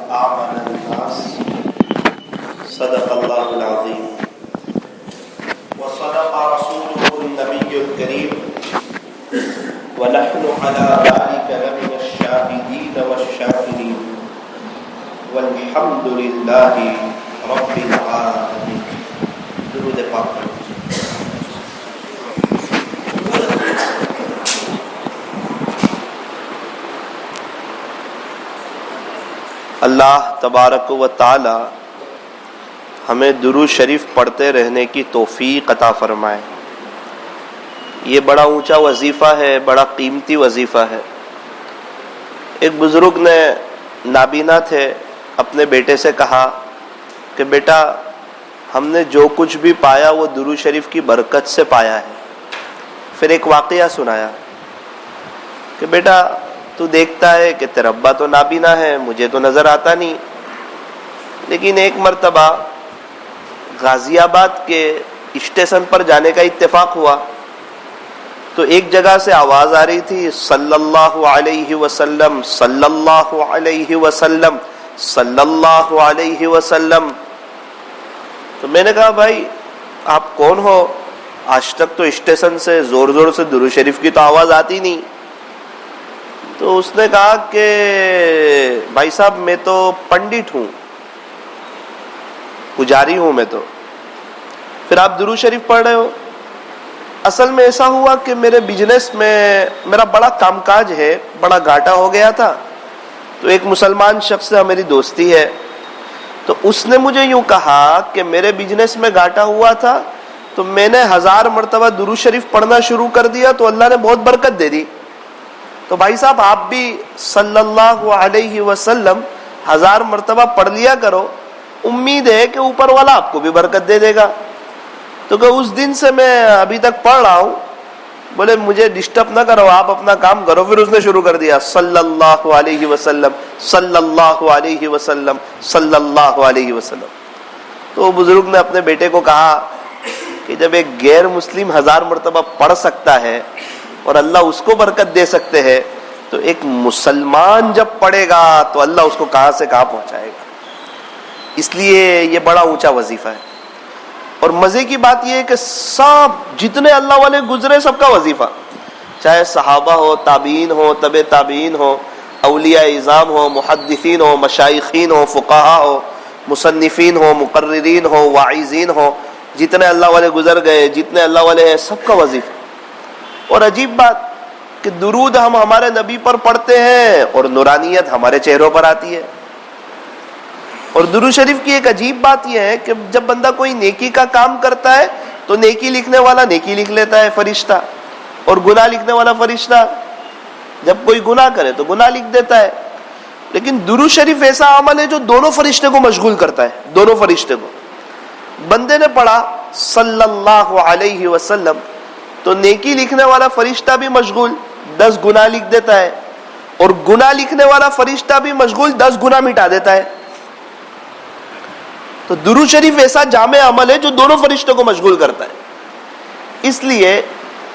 أعمل الناس صدق الله العظيم وصدق رسوله النبي الكريم ونحن على ذلك لمن الشاهدين والشاكرين والحمد لله رب العالمين. درود پاک اللہ تبارک و تعالی ہمیں درود شریف پڑھتے رہنے کی توفیق عطا فرمائے. یہ بڑا اونچا وظیفہ ہے، بڑا قیمتی وظیفہ ہے. ایک بزرگ نے نابینا تھے، اپنے بیٹے سے کہا کہ بیٹا ہم نے جو کچھ بھی پایا وہ درود شریف کی برکت سے پایا ہے. پھر ایک واقعہ سنایا کہ بیٹا تو دیکھتا ہے کہ تیرا ابا تو نابینا ہے، مجھے تو نظر آتا نہیں، لیکن ایک مرتبہ غازی آباد کے اسٹیشن پر جانے کا اتفاق ہوا تو ایک جگہ سے آواز آ رہی تھی صلی اللہ علیہ وسلم صلی اللہ علیہ وسلم صلی اللہ علیہ وسلم. تو میں نے کہا بھائی آپ کون ہو؟ آج تک تو اسٹیشن سے زور زور سے درود شریف کی تو آواز آتی نہیں. تو اس نے کہا کہ بھائی صاحب میں تو پنڈت ہوں، پجاری ہوں میں تو. پھر آپ درود شریف پڑھ رہے ہو؟ اصل میں ایسا ہوا کہ میرے بزنس میں میرا بڑا کام کاج ہے، بڑا گھاٹا ہو گیا تھا. تو ایک مسلمان شخص سے میری دوستی ہے، تو اس نے مجھے یوں کہا کہ میرے بزنس میں گھاٹا ہوا تھا تو میں نے 1000 مرتبہ درود شریف پڑھنا شروع کر دیا تو اللہ نے بہت برکت دے دی. تو بھائی صاحب آپ بھی صلی اللہ علیہ وسلم 1000 مرتبہ پڑھ لیا کرو، امید ہے کہ اوپر والا آپ کو بھی برکت دے دے گا. تو کہ اس دن سے میں ابھی تک پڑھ رہا ہوں. بولے مجھے ڈسٹرب نہ کرو، آپ اپنا کام کرو. پھر اس نے شروع کر دیا صلی اللہ علیہ وسلم صلی اللہ علیہ وسلم صلی اللہ علیہ وسلم. تو بزرگ نے اپنے بیٹے کو کہا کہ جب ایک غیر مسلم 1000 مرتبہ پڑھ سکتا ہے اور اللہ اس کو برکت دے سکتے ہیں تو ایک مسلمان جب پڑھے گا تو اللہ اس کو کہاں سے کہاں پہنچائے گا. اس لیے یہ بڑا اونچا وظیفہ ہے. اور مزے کی بات یہ ہے کہ سب جتنے اللہ والے گزرے سب کا وظیفہ، چاہے صحابہ ہو، تابعین ہو، تبع تابعین ہو، اولیاء اعظام ہو، محدثین ہو، مشائخین ہو، فقہا ہو، مصنفین ہو، مقررین ہو، واعظین ہو، جتنے اللہ والے گزر گئے، جتنے اللہ والے ہیں، سب کا وظیفہ. اور عجیب بات کہ درود ہم ہمارے نبی پر پڑھتے ہیں اور نورانیت ہمارے چہروں پر آتی ہے. اور درود شریف کی ایک عجیب بات یہ ہے کہ جب بندہ کوئی نیکی کا کام کرتا ہے تو نیکی لکھنے والا نیکی لکھ لیتا ہے فرشتہ، اور گناہ لکھنے والا فرشتہ جب کوئی گناہ کرے تو گناہ لکھ دیتا ہے. لیکن درود شریف ایسا عمل ہے جو دونوں فرشتے کو مشغول کرتا ہے. دونوں فرشتے کو، بندے نے پڑھا صلی اللہ علیہ وسلم تو نیکی لکھنے والا فرشتہ بھی مشغول 10 گناہ لکھ دیتا ہے، اور گناہ لکھنے والا فرشتہ بھی مشغول 10 گناہ مٹا دیتا ہے. تو درود شریف ایسا جامع عمل ہے جو دونوں فرشتوں کو مشغول کرتا ہے. اس لیے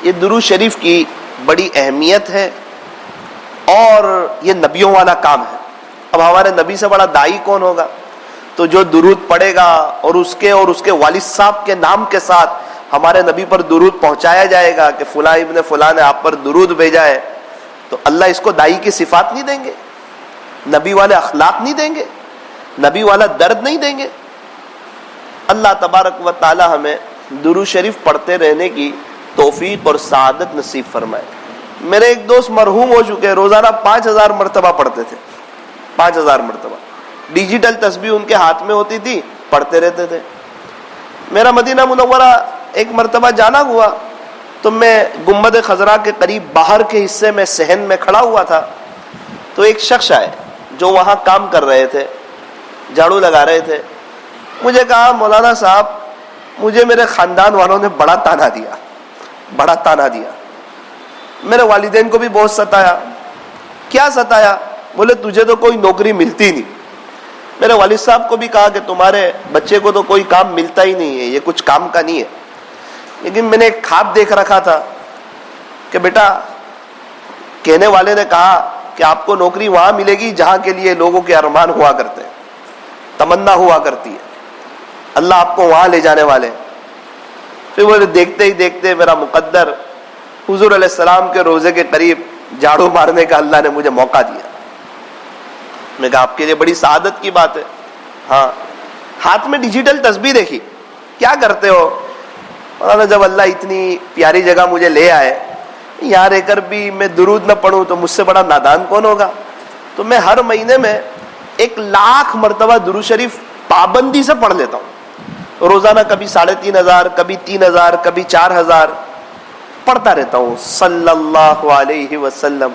یہ درود شریف کی بڑی اہمیت ہے اور یہ نبیوں والا کام ہے. اب ہمارے نبی سے بڑا داعی کون ہوگا؟ تو جو درود پڑھے گا اور اس کے والد صاحب کے نام کے ساتھ ہمارے نبی پر درود پہنچایا جائے گا کہ فلاں ابن فلاں نے آپ پر درود بھیجا ہے، تو اللہ اس کو داعی کی صفات نہیں دیں گے، نبی والے اخلاق نہیں دیں گے، نبی والا درد نہیں دیں گے. اللہ تبارک و تعالی ہمیں درود شریف پڑھتے رہنے کی توفیق اور سعادت نصیب فرمائے. میرے ایک دوست مرحوم ہو چکے، روزانہ 5000 مرتبہ پڑھتے تھے. 5000 مرتبہ ڈیجیٹل تسبیح ان کے ہاتھ میں ہوتی تھی، پڑھتے رہتے تھے. میرا مدینہ منورہ ایک مرتبہ جانا ہوا تو میں گنبد خضرا کے قریب باہر کے حصے میں صحن میں کھڑا ہوا تھا. تو ایک شخص آئے جو وہاں کام کر رہے تھے، جھاڑو لگا رہے تھے. مجھے کہا مولانا صاحب مجھے میرے خاندان والوں نے بڑا تانا دیا. میرے والدین کو بھی بہت ستایا. کیا ستایا؟ بولے تجھے تو کوئی نوکری ملتی نہیں. میرے والد صاحب کو بھی کہا کہ تمہارے بچے کو تو کوئی کام ملتا ہی نہیں ہے، یہ کچھ کام کا نہیں ہے. لیکن میں نے ایک خواب دیکھ رکھا تھا کہ بیٹا، کہنے والے نے کہا کہ آپ کو نوکری وہاں ملے گی جہاں کے لیے لوگوں کے ارمان ہوا کرتے ہیں، تمنا ہوا کرتی ہے، اللہ آپ کو وہاں لے جانے والے ہیں۔ پھر وہ دیکھتے ہی دیکھتے میرا مقدر حضور علیہ السلام کے روزے کے قریب جھاڑو مارنے کا اللہ نے مجھے موقع دیا۔ میں کہا آپ کے لیے بڑی سعادت کی بات ہے۔ ہاں، ہاتھ میں ڈیجیٹل تسبیح دیکھی، کیا کرتے ہو؟ مولانا جب اللہ اتنی پیاری جگہ مجھے لے آئے، یہاں رہ کر بھی میں درود نہ پڑھوں تو مجھ سے بڑا نادان کون ہوگا؟ تو میں ہر مہینے میں 1,00,000 مرتبہ درود شریف پابندی سے پڑھ لیتا ہوں روزانہ، کبھی 3,500، کبھی 3,000، کبھی 4,000 پڑھتا رہتا ہوں صلی اللہ علیہ وسلم،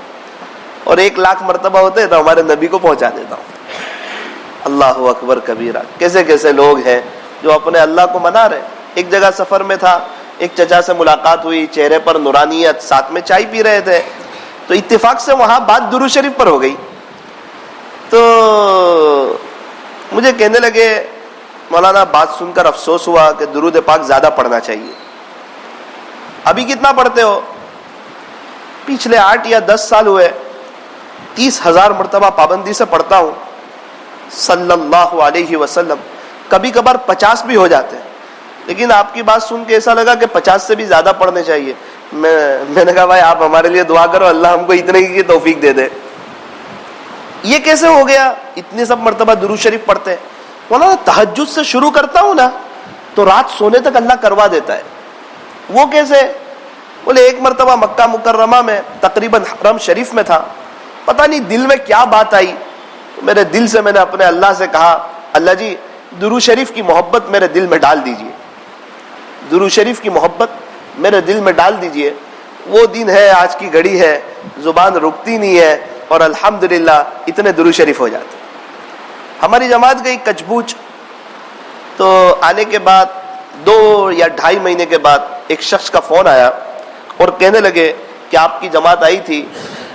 اور 1,00,000 مرتبہ ہوتے تو ہمارے نبی کو پہنچا دیتا ہوں۔ اللہ اکبر کبیرہ، کیسے کیسے لوگ ہیں جو اپنے اللہ کو منا رہے۔ ایک جگہ سفر میں تھا، ایک چچا سے ملاقات ہوئی، چہرے پر نورانیت، ساتھ میں چائے پی رہے تھے، تو اتفاق سے وہاں بات درود شریف پر ہو گئی، تو مجھے کہنے لگے مولانا بات سن کر افسوس ہوا کہ درود پاک زیادہ پڑھنا چاہیے۔ ابھی کتنا پڑھتے ہو؟ پچھلے 8 یا 10 سال ہوئے 30,000 مرتبہ پابندی سے پڑھتا ہوں صلی اللہ علیہ وسلم، کبھی کبھار 50 بھی ہو جاتے ہیں، لیکن آپ کی بات سن کے ایسا لگا کہ 50 سے بھی زیادہ پڑھنے چاہیے۔ میں نے کہا بھائی آپ ہمارے لیے دعا کرو، اللہ ہم کو اتنے کی توفیق دے دے۔ یہ کیسے ہو گیا اتنے سب مرتبہ درود شریف پڑھتے؟ مولانا تہجد سے شروع کرتا ہوں نا تو رات سونے تک اللہ کروا دیتا ہے۔ وہ کیسے؟ بولے ایک مرتبہ مکہ مکرمہ میں تقریباً حرم شریف میں تھا، پتہ نہیں دل میں کیا بات آئی، میرے دل سے میں نے اپنے اللہ سے کہا اللہ جی درود شریف کی محبت میرے دل میں ڈال دیجئے، درود شریف کی محبت میرے دل میں ڈال دیجئے۔ وہ دن ہے، آج کی گھڑی ہے، زبان رکتی نہیں ہے، اور الحمدللہ اتنے درود شریف ہو جاتے۔ ہماری جماعت گئی کچبوچ، تو آنے کے بعد 2 یا 2.5 مہینے کے بعد ایک شخص کا فون آیا اور کہنے لگے کہ آپ کی جماعت آئی تھی،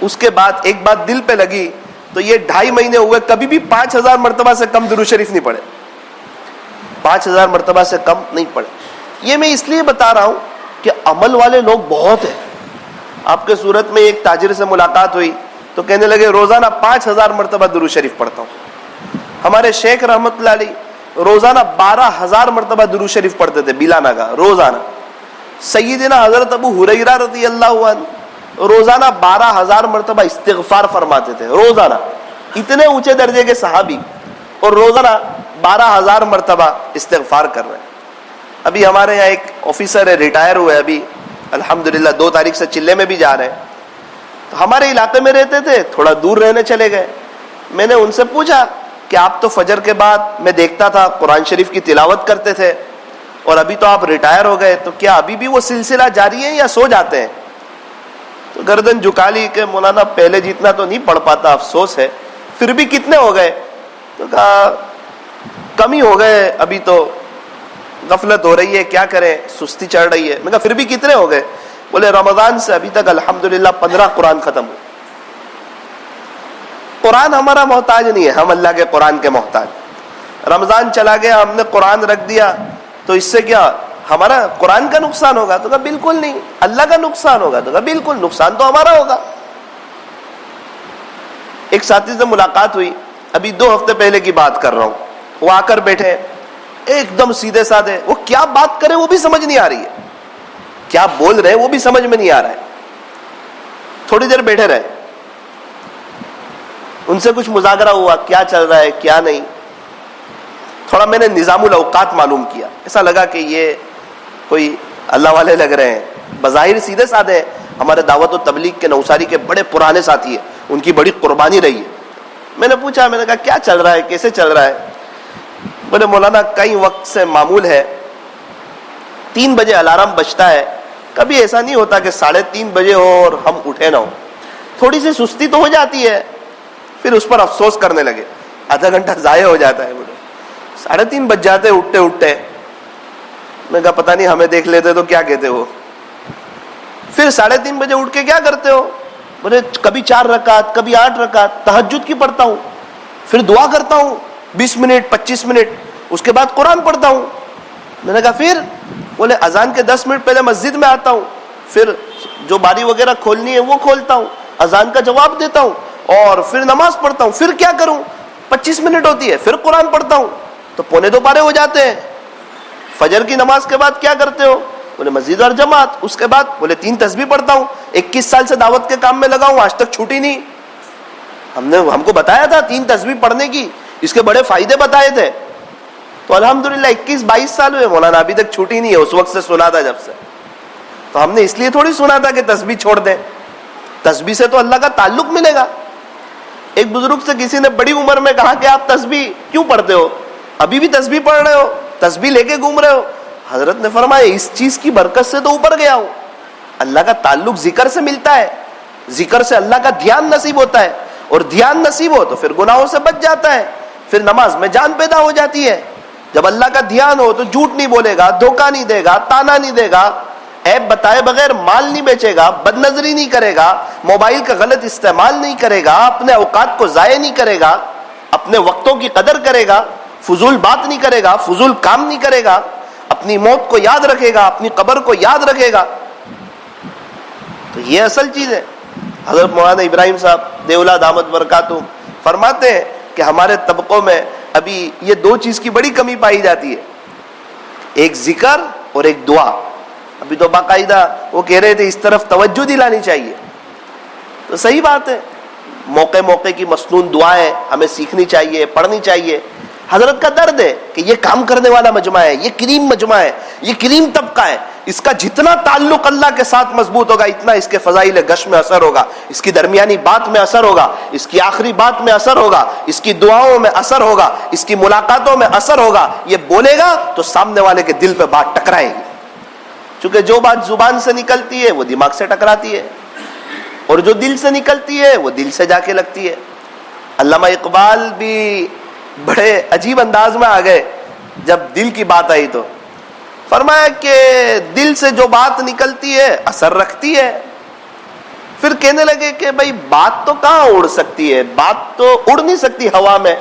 اس کے بعد ایک بات دل پہ لگی، تو یہ 2.5 مہینے ہوئے کبھی بھی 5,000 مرتبہ سے کم درود شریف نہیں پڑھے، 5,000 مرتبہ سے کم نہیں پڑھے۔ یہ میں اس لیے بتا رہا ہوں کہ عمل والے لوگ بہت ہیں۔ آپ کے صورت میں ایک تاجر سے ملاقات ہوئی تو کہنے لگے روزانہ 5,000 مرتبہ درود شریف پڑھتا ہوں۔ ہمارے شیخ رحمت اللہ علیہ روزانہ 12,000 مرتبہ درود شریف پڑھتے تھے بلا ناگا روزانہ۔ سیدنا حضرت ابو ہریرہ رضی اللہ عنہ روزانہ 12,000 مرتبہ استغفار فرماتے تھے روزانہ، اتنے اونچے درجے کے صحابی، اور روزانہ 12,000 مرتبہ استغفار کر رہے ہیں۔ ابھی ہمارے یہاں ایک آفیسر ہے، ریٹائر ہوئے ابھی الحمدللہ، 2 تاریخ سے چلے میں بھی جا رہے ہیں، تو ہمارے علاقے میں رہتے تھے، تھوڑا دور رہنے چلے گئے۔ میں نے ان سے پوچھا کہ آپ تو فجر کے بعد میں دیکھتا تھا قرآن شریف کی تلاوت کرتے تھے، اور ابھی تو آپ ریٹائر ہو گئے، تو کیا ابھی بھی وہ سلسلہ جاری ہے یا سو جاتے ہیں؟ تو گردن جھکا لی کہ مولانا پہلے جتنا تو نہیں پڑھ پاتا، افسوس ہے۔ پھر بھی کتنے ہو گئے؟ تو کہا کم ہی ہو گئے، ابھی تو غفلت ہو رہی ہے، کیا کریں، سستی چڑھ رہی ہے۔ میں کہا پھر بھی کتنے ہو گئے؟ بولے رمضان سے ابھی تک الحمدللہ 15 قرآن ختم ہوئے۔ قرآن ہمارا محتاج نہیں ہے، ہم اللہ کے قرآن کے محتاج۔ رمضان چلا گیا، ہم نے قرآن رکھ دیا، تو اس سے کیا ہمارا قرآن کا نقصان ہوگا؟ تو کہا بالکل نہیں۔ اللہ کا نقصان ہوگا؟ تو کہا بالکل، نقصان تو ہمارا ہوگا۔ ایک ساتھی سے ملاقات ہوئی، ابھی 2 ہفتے پہلے کی بات کر رہا ہوں، وہ آ کر بیٹھے ایک دم سیدھے سادھے، وہ کیا بات کرے وہ بھی سمجھ نہیں آ رہی ہے، کیا بول رہے ہیں وہ بھی سمجھ میں نہیں آ رہا ہے۔ تھوڑی دیر بیٹھے رہے، ان سے کچھ مذاکرہ ہوا، کیا چل رہا ہے کیا نہیں، تھوڑا میں نے نظام الاوقات معلوم کیا، ایسا لگا کہ یہ کوئی اللہ والے لگ رہے ہیں، بظاہر سیدھے سادھے ہیں، ہمارے دعوت و تبلیغ کے نوساری کے بڑے پرانے ساتھی ہیں، ان کی بڑی قربانی رہی ہے۔ میں نے پوچھا، میں نے کہا کیا چل رہا ہے، کیسے چل رہا ہے؟ بولے مولانا کئی وقت سے معمول ہے 3 بجے الارم بجتا ہے، کبھی ایسا نہیں ہوتا کہ 3:30 بجے ہو اور ہم اٹھے نہ ہو، تھوڑی سی سستی تو ہو جاتی ہے، پھر اس پر افسوس کرنے لگے، آدھا گھنٹہ ضائع ہو جاتا ہے۔ بولے 3:30 بج جاتے اٹھتے اٹھتے۔ میں کہا پتہ نہیں ہمیں دیکھ لیتے تو کیا کہتے ہو۔ پھر 3:30 بجے اٹھ کے کیا کرتے ہو؟ بولے کبھی 4 رکعت، کبھی 8 رکعت تہجد کی پڑھتا ہوں، پھر دعا کرتا ہوں 20 منٹ 25 منٹ، اس کے بعد قرآن پڑھتا ہوں۔ میں نے کہا پھر؟ بولے اذان کے 10 منٹ پہلے مسجد میں آتا ہوں، پھر جو باری وغیرہ کھولنی ہے وہ کھولتا ہوں، اذان کا جواب دیتا ہوں، اور پھر نماز پڑھتا ہوں. پھر کیا کروں؟ 25 منٹ ہوتی ہے, پھر قرآن پڑھتا ہوں تو 2:45 پارے ہو جاتے ہیں. فجر کی نماز کے بعد کیا کرتے ہو؟ بولے مسجد اور جماعت. اس کے بعد بولے 3 تسبیح پڑھتا ہوں. 21 سال سے دعوت کے کام میں لگا ہوں, آج تک چھوٹی نہیں. ہم کو بتایا تھا 3 تسبیح پڑھنے کی, اس کے بڑے فائدے بتائے تھے. تو الحمدللہ 21-22 سال ہوئے, مولانا ابھی تک چھوٹی نہیں ہے. اس وقت سے سنا تھا جب سے. تو ہم نے اس لیے تھوڑی سنا تھا کہ تسبیح چھوڑ دیں. تسبیح سے تو اللہ کا تعلق ملے گا. ایک بزرگ سے کسی نے بڑی عمر میں کہا کہ آپ تسبیح کیوں پڑھتے ہو, ابھی بھی تسبیح پڑھ رہے ہو, تسبیح لے کے گھوم رہے ہو؟ حضرت نے فرمایا اس چیز کی برکت سے تو اوپر گیا ہوں. اللہ کا تعلق ذکر سے ملتا ہے, ذکر سے اللہ کا دھیان نصیب ہوتا ہے, اور دھیان نصیب ہو تو پھر گناہوں سے بچ جاتا ہے, پھر نماز میں جان پیدا ہو جاتی ہے. جب اللہ کا دھیان ہو تو جھوٹ نہیں بولے گا, دھوکہ نہیں دے گا, تانا نہیں دے گا, عیب بتائے بغیر مال نہیں بیچے گا, بد نظری نہیں کرے گا, موبائل کا غلط استعمال نہیں کرے گا, اپنے اوقات کو ضائع نہیں کرے گا, اپنے وقتوں کی قدر کرے گا, فضول بات نہیں کرے گا, فضول کام نہیں کرے گا, اپنی موت کو یاد رکھے گا, اپنی قبر کو یاد رکھے گا. تو یہ اصل چیز ہے. حضرت مولانا ابراہیم صاحب دیولا دامت برکاتہ فرماتے ہیں کہ ہمارے طبقوں میں ابھی یہ 2 چیز کی بڑی کمی پائی جاتی ہے, ایک ذکر اور ایک دعا. ابھی تو باقاعدہ وہ کہہ رہے تھے اس طرف توجہ دلانی چاہیے. تو صحیح بات ہے, موقع موقع کی مسنون دعائیں ہمیں سیکھنی چاہیے, پڑھنی چاہیے. حضرت کا درد ہے کہ یہ کام کرنے والا مجمع ہے, یہ کریم مجمع ہے, یہ کریم طبقہ ہے, اس کا جتنا تعلق اللہ کے ساتھ مضبوط ہوگا اتنا اس کے فضائل گش میں اثر ہوگا, اس کی درمیانی بات میں اثر ہوگا, اس کی آخری بات میں اثر ہوگا, اس کی دعاؤں میں اثر ہوگا, اس کی ملاقاتوں میں اثر ہوگا. یہ بولے گا تو سامنے والے کے دل پہ بات ٹکرائے گی, چونکہ جو بات زبان سے نکلتی ہے وہ دماغ سے ٹکراتی ہے, اور جو دل سے نکلتی ہے وہ دل سے جا کے لگتی ہے. علامہ اقبال بھی بڑے عجیب انداز میں آ گئے جب دل کی بات آئی تو فرمایا کہ دل سے جو بات نکلتی ہے اثر رکھتی ہے. پھر کہنے لگے کہ بھائی بات تو کہاں اڑ سکتی ہے, بات تو اڑ نہیں سکتی ہوا میں.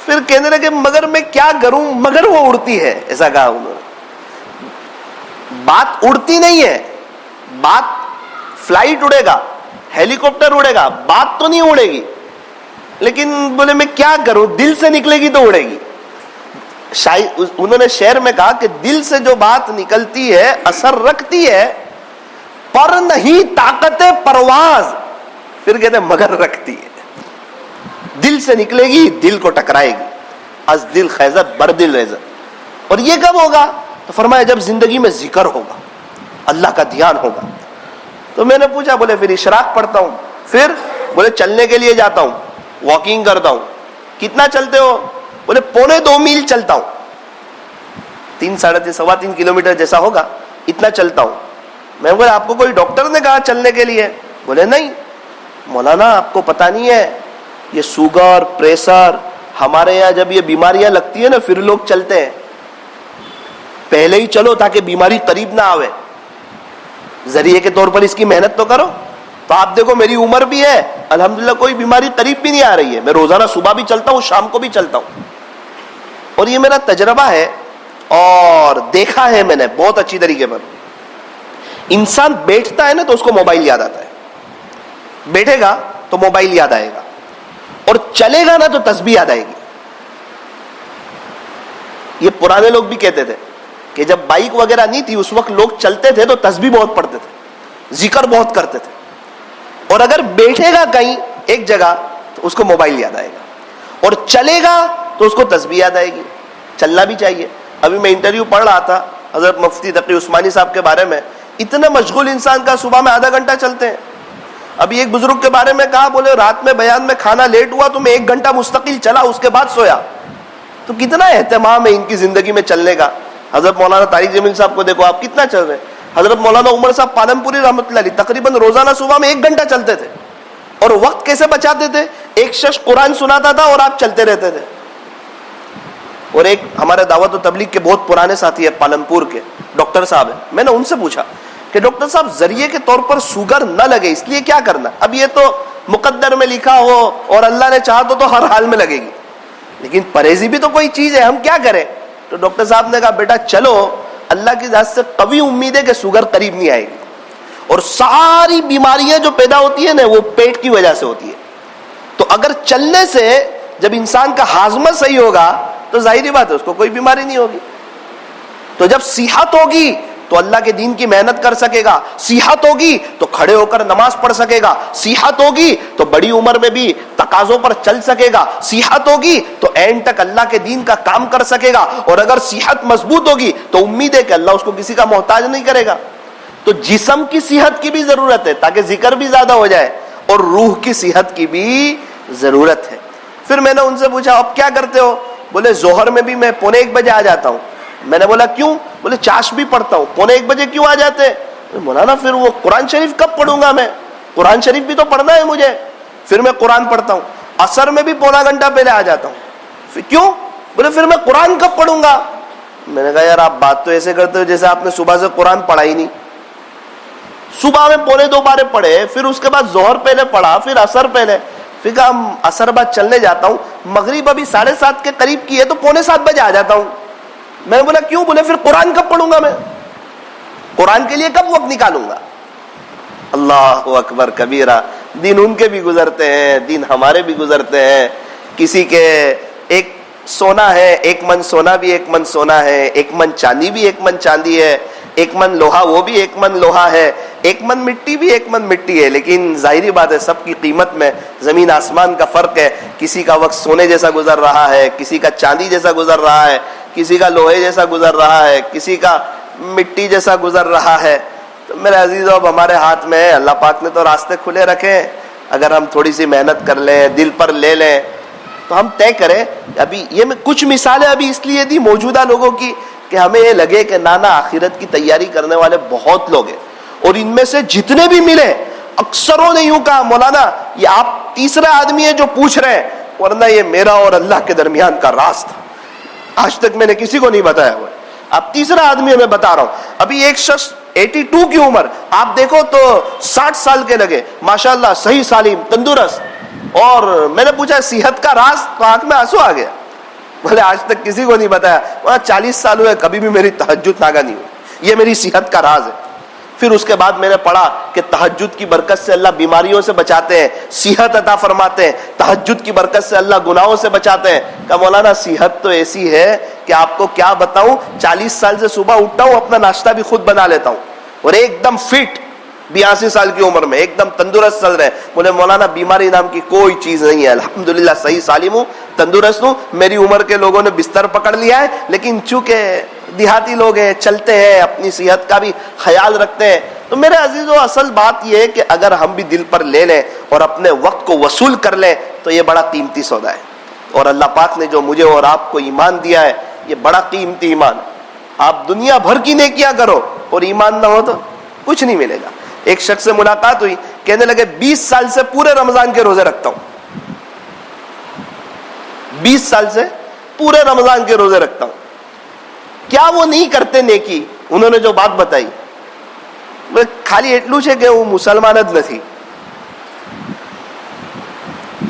پھر کہنے لگے مگر میں کیا کروں, مگر وہ اڑتی ہے. ایسا کہا انہوں نے. بات اڑتی نہیں ہے, بات فلائٹ اڑے گا, ہیلی کاپٹر اڑے گا, بات تو نہیں اڑے گی. لیکن بولے میں کیا کروں, دل سے نکلے گی تو اڑے گی. انہوں نے شعر میں کہا کہ دل سے جو بات نکلتی ہے اثر رکھتی ہے, پر نہیں طاقت پرواز. پھر کہتے ہیں مگر رکھتی ہے. دل سے نکلے گی, دل کو ٹکرائے گی. از دل خیزت بر دل ریزت. اور یہ کب ہوگا؟ تو فرمایا جب زندگی میں ذکر ہوگا, اللہ کا دھیان ہوگا. تو میں نے پوچھا, بولے پھر اشراق پڑھتا ہوں. پھر بولے چلنے کے لیے جاتا ہوں, واکنگ کرتا ہوں. کتنا چلتے ہو؟ بولے 2.25 میل چلتا ہوں. 3 سوا 3 کلومیٹر جیسا ہوگا اتنا چلتا ہوں. میں بولے آپ کو کوئی ڈاکٹر نے کہا چلنے کے لیے؟ بولے نہیں. مولانا آپ کو پتہ نہیں ہے یہ شوگر, پریشر, ہمارے یہاں جب یہ بیماریاں لگتی ہے نا پھر لوگ چلتے ہیں. پہلے ہی چلو تاکہ بیماری قریب نہ آوے. ذریعے کے طور پر اس کی محنت تو کرو. تو آپ دیکھو میری عمر بھی ہے, الحمدللہ کوئی بیماری قریب بھی نہیں آ رہی ہے. میں روزانہ صبح بھی چلتا ہوں, شام کو بھی چلتا ہوں. اور یہ میرا تجربہ ہے اور دیکھا ہے میں نے بہت اچھی طریقے پر. انسان بیٹھتا ہے نا تو اس کو موبائل یاد آتا ہے, بیٹھے گا تو موبائل یاد آئے گا, اور چلے گا نا تو تسبیح یاد آئے گی. یہ پرانے لوگ بھی کہتے تھے کہ جب بائک وغیرہ نہیں تھی اس وقت لوگ چلتے تھے تو تسبیح بہت پڑھتے تھے, ذکر بہت کرتے تھے. اور اگر بیٹھے گا کہیں ایک جگہ تو اس کو موبائل یاد آئے گا, اور چلے گا تو اس کو تسبیح یاد آئے گی. چلنا بھی چاہیے. ابھی میں انٹرویو پڑھ رہا تھا حضرت مفتی تقی عثمانی صاحب کے بارے میں. اتنا مشغول انسان کا صبح میں آدھا گھنٹہ چلتے ہیں. ابھی ایک بزرگ کے بارے میں کہا, بولے رات میں بیان میں کھانا لیٹ ہوا تو میں 1 گھنٹہ مستقل چلا, اس کے بعد سویا. تو کتنا اہتمام ہے ان کی زندگی میں چلنے کا. حضرت مولانا طارق جمیل صاحب کو دیکھو آپ کتنا چل رہے ہیں. حضرت مولانا عمر صاحب پالم پوری رحمۃ اللہ علیہ تقریباً روزانہ صبح میں 1 گھنٹہ چلتے تھے. اور وقت کیسے بچاتے تھے؟ ایک شخص قرآن سناتا تھا اور آپ چلتے رہتے تھے. اور ایک ہمارے دعوت و تبلیغ کے بہت پرانے ساتھی ہے پالم پور کے, ڈاکٹر صاحب ہیں. میں نے ان سے پوچھا کہ ڈاکٹر صاحب ذریعے کے طور پر شوگر نہ لگے اس لیے کیا کرنا؟ اب یہ تو مقدر میں لکھا ہو اور اللہ نے چاہا تو ہر حال میں لگے گی, لیکن پرہیزی بھی تو کوئی چیز ہے, ہم کیا کریں؟ تو ڈاکٹر صاحب نے کہا بیٹا چلو, اللہ کی ذات سے قوی امید ہے کہ شوگر قریب نہیں آئے گی. اور ساری بیماریاں جو پیدا ہوتی ہیں نا وہ پیٹ کی وجہ سے ہوتی ہے. تو اگر چلنے سے جب انسان کا ہاضمہ صحیح ہوگا تو ظاہری بات ہے اس کو کوئی بیماری نہیں ہوگی. تو جب صحت ہوگی تو اللہ کے دین کی محنت کر سکے گا, صحت ہوگی تو کھڑے ہو کر نماز پڑھ سکے گا, صحت ہوگی تو بڑی عمر میں بھی تقاضوں پر چل سکے گا, صحت ہوگی تو اینڈ تک اللہ کے دین کا کام کر سکے گا. اور اگر صحت مضبوط ہوگی تو امید ہے کہ اللہ اس کو کسی کا محتاج نہیں کرے گا. تو جسم کی صحت کی بھی ضرورت ہے تاکہ ذکر بھی زیادہ ہو جائے, اور روح کی صحت کی بھی ضرورت ہے. پھر میں نے ان سے پوچھا اب کیا کرتے ہو؟ بولے ظہر میں بھی میں 1:45 بجے آ جاتا ہوں. میں نے بولا کیوں؟ بولے چاش بھی پڑھتا ہوں. 1:45 بجے کیوں آ جاتے؟ مولانا پھر وہ قرآن شریف کب پڑھوں گا میں؟ قرآن شریف بھی تو پڑھنا ہے مجھے. پھر میں قرآن پڑھتا ہوں. عصر میں بھی پونا گھنٹہ پہلے آ جاتا ہوں. پھر کیوں؟ بولے پھر میں قرآن کب پڑھوں گا؟ میں نے کہا یار آپ بات تو ایسے کرتے ہو جیسے آپ نے صبح سے قرآن پڑھا ہی نہیں. صبح میں 1:45 بارے پڑھے, پھر اس کے بعد ظہر پہلے پڑھا, پھر عصر پہلے, پھر کہا عصر بعد چلنے جاتا ہوں, مغرب ابھی 7:30 کے قریب کی ہے تو 7:45 بجے آ جاتا ہوں. میں نے بولا کیوں؟ بولے پھر قرآن کب پڑھوں گا میں؟ قرآن کے لیے کب وقت نکالوں گا؟ اللہ اکبر کبیرہ. دن ان کے بھی گزرتے ہیں, دن ہمارے بھی گزرتے ہیں. کسی کے ایک سونا ہے, 1 من سونا بھی 1 من سونا ہے, 1 من چاندی بھی 1 من چاندی ہے, 1 من لوہا وہ بھی 1 من لوہا ہے, 1 من مٹی بھی 1 من مٹی ہے. لیکن ظاہری بات ہے سب کی قیمت میں زمین آسمان کا فرق ہے. کسی کا وقت سونے جیسا گزر رہا ہے, کسی کا چاندی جیسا گزر رہا ہے, کسی کا لوہے جیسا گزر رہا ہے, کسی کا مٹی جیسا گزر رہا ہے. تو میرے عزیزو اب ہمارے ہاتھ میں ہے, اللہ پاک نے تو راستے کھلے رکھے ہیں. اگر ہم تھوڑی سی محنت کر لیں, دل پر لے لیں تو ہم طے کریں. ابھی یہ میں کچھ مثالیں ابھی اس لیے دی موجودہ لوگوں کی کہ ہمیں یہ لگے کہ نانا آخرت کی تیاری کرنے والے بہت لوگ ہیں, اور ان میں سے جتنے بھی ملے اکثروں نے یوں کہا مولانا یہ آپ تیسرا آدمی ہے جو پوچھ رہے ہیں, ورنہ یہ میرا اور اللہ کے درمیان کا راز تھا, آج تک میں نے کسی کو نہیں بتایا ہوا. اب تیسرا آدمی میں بتا رہا ہوں. ابھی ایک شخص 82 کی عمر, آپ دیکھو تو 60 سال کے لگے, ماشاءاللہ صحیح سالم تندرست. اور میں نے پوچھا صحت کا راز, تو آنکھ میں آنسو آ گیا. بولے آج تک کسی کو نہیں بتایا, 40 سال ہوئے کبھی بھی میری تہجد ناگا نہیں ہوئی, یہ میری صحت کا راز ہے. پھر اس کے بعد میں نے پڑھا کہ تہجد کی برکت سے اللہ بیماریوں سے بچاتے ہیں, صحت عطا فرماتے ہیں. تہجد کی برکت سے اللہ گناہوں سے بچاتے ہیں. کہ مولانا صحت تو ایسی ہے کہ آپ کو کیا بتاؤں, 40 سال سے صبح اٹھتا ہوں, اپنا ناشتہ بھی خود بنا لیتا ہوں, اور ایک دم فٹ, 82 سال کی عمر میں ایک دم تندرست چل رہے ہیں. بولے مولانا بیماری نام کی کوئی چیز نہیں ہے, الحمدللہ صحیح سالم ہوں, تندرست ہوں. میری عمر کے لوگوں نے بستر پکڑ لیا ہے, لیکن چونکہ دیہاتی لوگ ہیں, چلتے ہیں, اپنی صحت کا بھی خیال رکھتے ہیں. تو میرے عزیزو اصل بات یہ ہے کہ اگر ہم بھی دل پر لے لیں اور اپنے وقت کو وصول کر لیں تو یہ بڑا قیمتی سودا ہے. اور اللہ پاک نے جو مجھے اور آپ کو ایمان دیا ہے یہ بڑا قیمتی ایمان. آپ دنیا بھر کی نیکیاں کرو اور ایمان نہ ہو تو کچھ نہیں ملے گا. ایک شخص سے ملاقات ہوئی, کہنے لگے 20 سال سے پورے رمضان کے روزے رکھتا ہوں, 20 سال سے پورے رمضان کے روزے رکھتا ہوں. کیا وہ نہیں کرتے نیکی؟ انہوں نے جو بات بتائی, خالی ایٹلو ہے کہ وہ مسلمانت نہیں,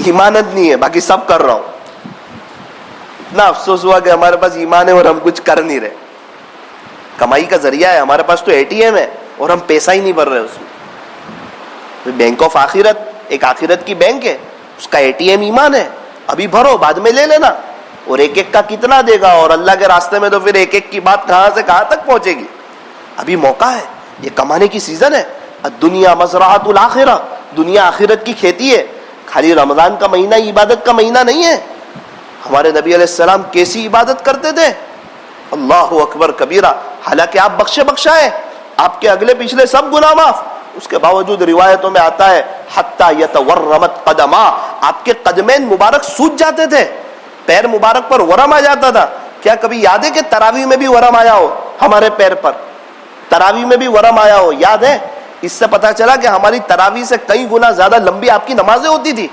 ایمانت نہیں ہے, باقی سب کر رہا ہوں. اتنا افسوس ہوا کہ ہمارے پاس ایمان ہے اور ہم کچھ کر نہیں رہے. کمائی کا ذریعہ ہے ہمارے پاس, تو ATM ہے اور ہم پیسہ ہی نہیں بھر رہے اس میں. بینک آف آخرت, ایک آخرت کی بینک ہے, اس کا ATM ایمان ہے, ابھی بھرو بعد میں لے لینا. اور ایک ایک کا کتنا دے گا, اور اللہ کے راستے میں تو پھر ایک ایک کی بات کہاں سے کہاں تک پہنچے گی. ابھی موقع ہے, یہ کمانے کی سیزن ہے. الدنیا مزرعۃ الآخرہ, دنیا آخرت کی کھیتی ہے. خالی رمضان کا مہینہ عبادت کا مہینہ نہیں ہے. ہمارے نبی علیہ السلام کیسی عبادت کرتے تھے, اللہ اکبر کبیرہ. حالانکہ آپ بخشے بخشا ہے, آپ کے اگلے پچھلے سب گناہ معاف, اس کے باوجود روایتوں میں آتا ہے حتی یتورمت قدما, آپ کے قدمین مبارک سوج جاتے تھے, پیر مبارک پر ورم آ جاتا تھا. کیا کبھی یاد ہے کہ تراویح میں بھی ورم آیا ہو؟ ہمارے پیر پر تراویح میں بھی ورم آیا ہو, یاد ہے؟ اس سے پتا چلا کہ ہماری تراویح سے کئی گنا زیادہ لمبی آپ کی نمازیں ہوتی تھی.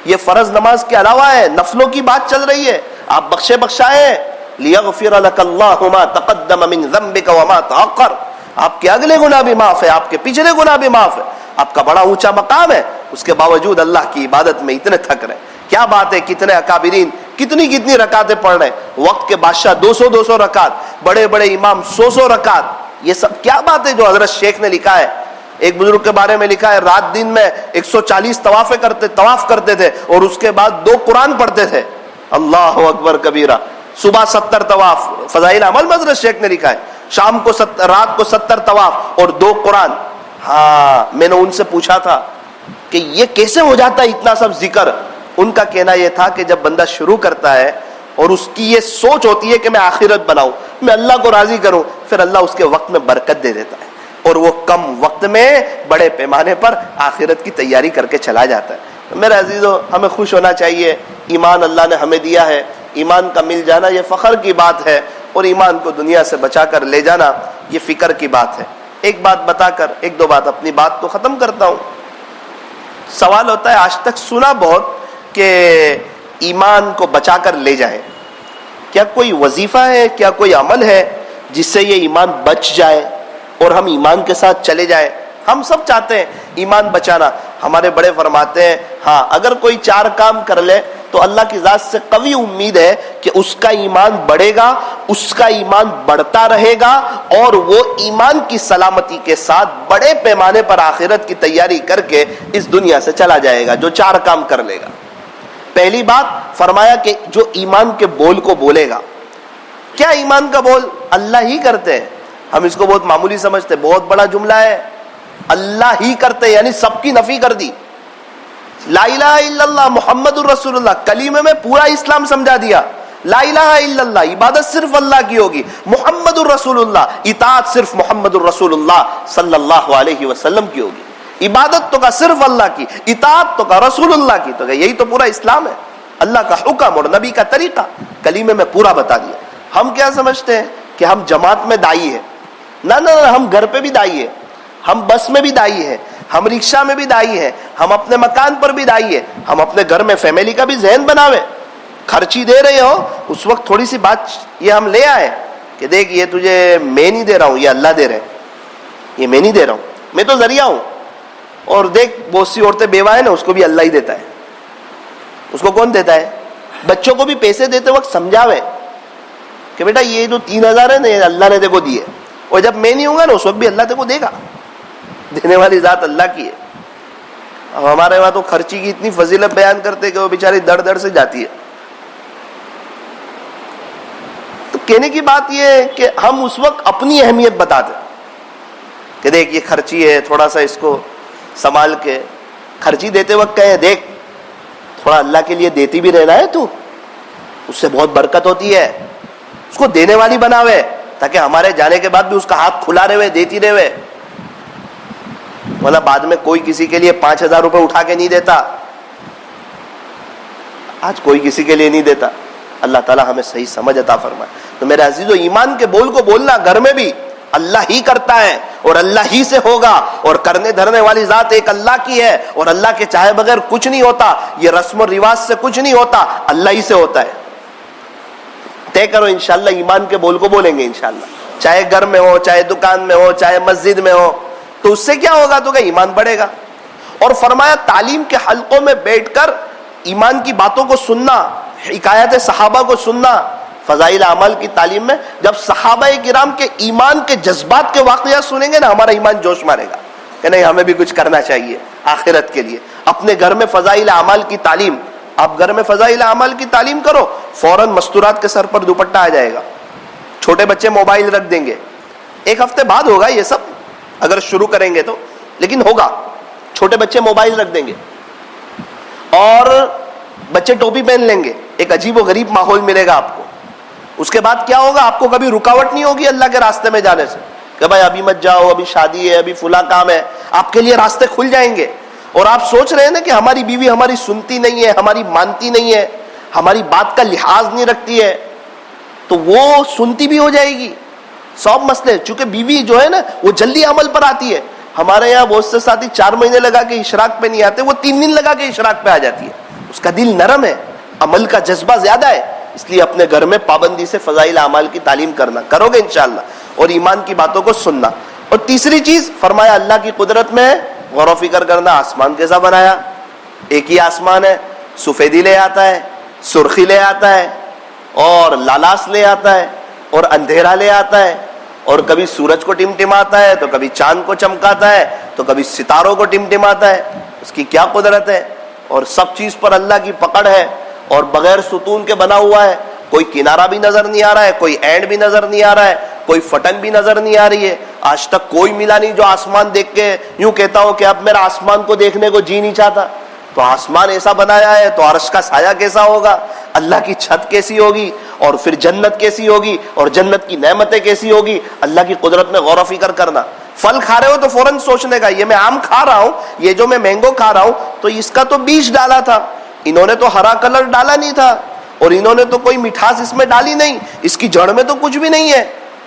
یہ فرض نماز کے علاوہ ہے, نفلوں کی بات چل رہی ہے. آپ بخشے بخشائے ہیں. لیغفر لك الله ما تقدم من ذنبك وما تأخر, آپ کے اگلے گناہ بھی معاف ہے, آپ کے پچھلے گناہ بھی معاف ہے. آپ کا بڑا اونچا مقام ہے, اس کے باوجود اللہ کی عبادت میں اتنے تھک رہے. کیا بات ہے, کتنے اکابرین کتنی رکعتیں پڑھ رہے ہیں. وقت کے بادشاہ 200 رکعت, بڑے بڑے امام 100 رکعت. یہ سب کیا بات ہے جو حضرت شیخ نے لکھا ہے. ایک بزرگ کے بارے میں لکھا ہے رات دن میں 140 طواف کرتے تھے اور اس کے بعد 2 قرآن پڑھتے تھے. اللہ اکبر کبیرہ. صبح 70 طواف، فضائل عمل مدرس شیخ نے لکھا ہے. شام کو رات کو 70 طواف اور 2 قرآن. ہاں میں نے ان سے پوچھا تھا کہ یہ کیسے ہو جاتا ہے اتنا سب ذکر. ان کا کہنا یہ تھا کہ جب بندہ شروع کرتا ہے اور اس کی یہ سوچ ہوتی ہے کہ میں آخرت بناؤں، میں اللہ کو راضی کروں، پھر اللہ اس کے وقت میں برکت دے دیتا ہے اور وہ کم وقت میں بڑے پیمانے پر آخرت کی تیاری کر کے چلا جاتا ہے. میرے عزیزو، ہمیں خوش ہونا چاہیے. ایمان اللہ نے ہمیں دیا ہے. ایمان کا مل جانا یہ فخر کی بات ہے اور ایمان کو دنیا سے بچا کر لے جانا یہ فکر کی بات ہے. ایک بات بتا کر 1-2 بات اپنی بات کو ختم کرتا ہوں. سوال ہوتا ہے آج تک سنا بہت کہ ایمان کو بچا کر لے جائیں. کیا کوئی وظیفہ ہے، کیا کوئی عمل ہے جس سے یہ ایمان بچ جائے اور ہم ایمان کے ساتھ چلے جائیں؟ ہم سب چاہتے ہیں ایمان بچانا. ہمارے بڑے فرماتے ہیں ہاں اگر کوئی 4 کام کر لے تو اللہ کی ذات سے قوی امید ہے کہ اس کا ایمان بڑھے گا، اس کا ایمان بڑھتا رہے گا اور وہ ایمان کی سلامتی کے ساتھ بڑے پیمانے پر آخرت کی تیاری کر کے اس دنیا سے چلا جائے گا جو 4 کام کر لے گا. پہلی بات فرمایا کہ جو ایمان کے بول کو بولے گا. کیا ایمان کا بول؟ اللہ ہی کرتے ہیں. ہم اس کو بہت معمولی سمجھتے ہیں، بہت بڑا جملہ ہے. اللہ ہی کرتے یعنی سب کی نفی کر دی. لا الہ الا اللہ محمد الرسول اللہ کلمے میں پورا اسلام سمجھا دیا. لا الہ الا اللہ عبادت صرف اللہ کی ہوگی. محمد الرسول اللہ اطاعت صرف محمد الرسول اللہ صلی اللہ علیہ وسلم کی ہوگی. عبادت تو کا صرف اللہ کی، اطاعت تو کا رسول اللہ کی. تو یہی تو پورا اسلام ہے. اللہ کا حکم اور نبی کا طریقہ کلمے میں پورا بتا دیا. ہم کیا سمجھتے ہیں کہ ہم جماعت میں دائی ہیں. نہ ہم گھر پہ بھی دائی ہیں، ہم بس میں بھی دائی ہیں، ہم رکشہ میں بھی دائی ہیں، ہم اپنے مکان پر بھی دائی ہیں. ہم اپنے گھر میں فیملی کا بھی ذہن بناوے. خرچی دے رہے ہو اس وقت تھوڑی سی بات یہ ہم لے آئے کہ دیکھ یہ تجھے میں نہیں دے رہا ہوں، یہ اللہ دے رہے ہیں. یہ میں نہیں دے رہا ہوں، میں تو ذریعہ ہوں. اور دیکھ بہت سی عورتیں بیوہ ہیں نا، اس کو بھی اللہ ہی دیتا ہے. اس کو کون دیتا ہے؟ بچوں کو بھی پیسے دیتے وقت سمجھاوے کہ بیٹا یہ جو 3000 ہے نا یہ اللہ نے دیکھو دیے، اور جب میں نہیں ہوں گا نا اس وقت بھی اللہ دیکھو دے گا. دینے والی ذات اللہ کی ہے. اب ہمارے وہاں تو خرچی کی اتنی فضیلت بیان کرتے کہ وہ بیچاری دڑ سے جاتی ہے. تو کہنے کی بات یہ ہے کہ ہم اس وقت اپنی اہمیت بتاتے کہ دیکھ یہ خرچی ہے، تھوڑا سا اس کو سنبھال کے. خرچی دیتے وقت کہے دیکھ تھوڑا اللہ کے لیے دیتی بھی رہنا ہے، تو اس سے بہت برکت ہوتی ہے. اس کو دینے والی بناوے تاکہ ہمارے جانے کے بعد بھی اس کا ہاتھ کھلا رہے، دیتی رہے. ورنہ بعد میں کوئی کسی کے لیے 5000 روپے اٹھا کے نہیں دیتا. آج کوئی کسی کے لیے نہیں دیتا. اللہ تعالیٰ ہمیں صحیح سمجھ عطا فرمائے. تو میرے عزیزو، ایمان کے بول کو بولنا گھر میں بھی اللہ ہی کرتا ہے اور اللہ ہی سے ہوگا، اور کرنے دھرنے والی ذات ایک اللہ کی ہے اور اللہ کے چاہے بغیر کچھ نہیں ہوتا. یہ رسم و رواج سے کچھ نہیں ہوتا، اللہ ہی سے ہوتا ہے. طے کرو انشاءاللہ ایمان کے بول کو بولیں گے انشاءاللہ، چاہے گھر میں ہو، چاہے دکان میں ہو، چاہے مسجد میں ہو. تو اس سے کیا ہوگا؟ تو کہ ایمان بڑھے گا. اور فرمایا تعلیم کے حلقوں میں بیٹھ کر ایمان کی باتوں کو سننا، حکایت صحابہ کو سننا. فضائل اعمال کی تعلیم میں جب صحابہ کرام کے ایمان کے جذبات کے واقعات سنیں گے نا، ہمارا ایمان جوش مارے گا کہ نہیں ہمیں بھی کچھ کرنا چاہیے آخرت کے لیے. اپنے گھر میں فضائل اعمال کی تعلیم، آپ گھر میں فضائل اعمال کی تعلیم کرو، فوراً مستورات کے سر پر دوپٹہ آ جائے گا. چھوٹے بچے موبائل رکھ دیں گے. 1 ہفتے بعد ہوگا یہ سب اگر شروع کریں گے تو، لیکن ہوگا. چھوٹے بچے موبائل رکھ دیں گے اور بچے ٹوپی پہن لیں گے. ایک عجیب و غریب ماحول ملے گا آپ کو. اس کے بعد کیا ہوگا؟ آپ کو کبھی رکاوٹ نہیں ہوگی اللہ کے راستے میں جانے سے کہ بھائی ابھی مت جاؤ، ابھی شادی ہے، ابھی فلاں کام ہے. آپ کے لیے راستے کھل جائیں گے. اور آپ سوچ رہے ہیں نا کہ ہماری بیوی ہماری سنتی نہیں ہے، ہماری مانتی نہیں ہے، ہماری بات کا لحاظ نہیں رکھتی ہے، تو وہ سنتی بھی ہو جائے گی. 100 مسئلے، چونکہ بیوی جو ہے نا وہ جلدی عمل پر آتی ہے. ہمارے یہاں بہت سے ساتھی 4 مہینے لگا کے اشراق پہ نہیں آتے، وہ 3 دن لگا کے اشراق پہ آ جاتی ہے. اس کا دل نرم ہے، عمل کا جذبہ زیادہ ہے. اس لیے اپنے گھر میں پابندی سے فضائل اعمال کی تعلیم کرنا کرو گے انشاءاللہ، اور ایمان کی باتوں کو سننا. اور تیسری چیز فرمایا اللہ کی قدرت میں غور و فکر کرنا. آسمان کیسا بنایا؟ ایک ہی آسمان ہے. سفیدی لے آتا ہے، سرخی لے آتا ہے، اور لالاس لے آتا ہے، اور اندھیرا لے آتا ہے، اور کبھی سورج کو ٹمٹماتا ہے تو کبھی چاند کو چمکاتا ہے. تو کبھی ستاروں کو ٹمٹماتا ہے، اس کی کیا قدرت ہے. اور سب چیز پر اللہ کی پکڑ ہے، اور بغیر ستون کے بنا ہوا ہے. کوئی کنارہ بھی نظر نہیں آ رہا ہے، کوئی اینڈ بھی نظر نہیں آ رہا ہے، کوئی فٹن بھی نظر نہیں آ رہی ہے. آج تک کوئی ملا نہیں جو آسمان دیکھ کے یوں کہتا ہو کہ اب میرا آسمان کو دیکھنے کو جی نہیں چاہتا. تو آسمان ایسا بنایا ہے تو عرش کا سایہ کیسا ہوگا، اللہ کی چھت کیسی ہوگی، اور پھر جنت کیسی ہوگی، اور جنت کی نعمتیں کیسی ہوگی. اللہ کی قدرت میں غور و فکر کرنا. پھل کھا رہے ہو تو فوراً سوچنے کا، یہ میں آم کھا رہا ہوں، یہ جو میں مینگو کھا رہا ہوں تو اس کا تو بیج ڈالا تھا، انہوں نے تو ہرا کلر ڈالا نہیں تھا، اور انہوں نے تو کوئی مٹھاس اس میں ڈالی نہیں، اس کی جڑ میں تو کچھ بھی نہیں ہے.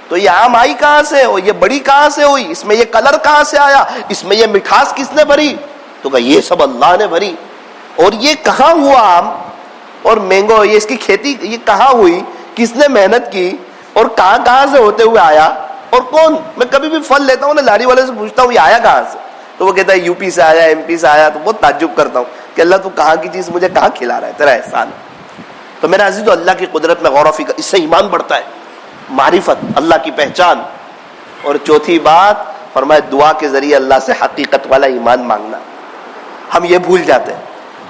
تو یہ آم آئی کہاں سے، اور یہ بڑی کہاں سے ہوئی، اس میں یہ کلر کہاں سے آیا، اس میں یہ مٹھاس کس نے بھری؟ تو کہ یہ سب اللہ نے بھری. اور یہ کہاں ہوا آم اور مینگو، یہ اس کی کھیتی یہ کہاں ہوئی، کس نے محنت کی، اور کہاں کہاں سے ہوتے ہوئے آیا، اور کون؟ میں کبھی بھی پھل لیتا ہوں نا، لاری والے سے پوچھتا ہوں یہ آیا کہاں سے، تو وہ کہتا ہے یو پی سے آیا، ایم پی سے آیا. تو بہت تعجب کرتا ہوں کہ اللہ تو کہاں کی چیز مجھے کہاں کھلا رہا ہے، تیرا احسان. تو میرے عزیز، اللہ کی قدرت میں غور و فکر، اس سے ایمان بڑھتا ہے، معرفت، اللہ کی پہچان. اور چوتھی بات فرمائے دعا کے ذریعے اللہ سے حقیقت والا ایمان مانگنا. ہم یہ بھول جاتے ہیں.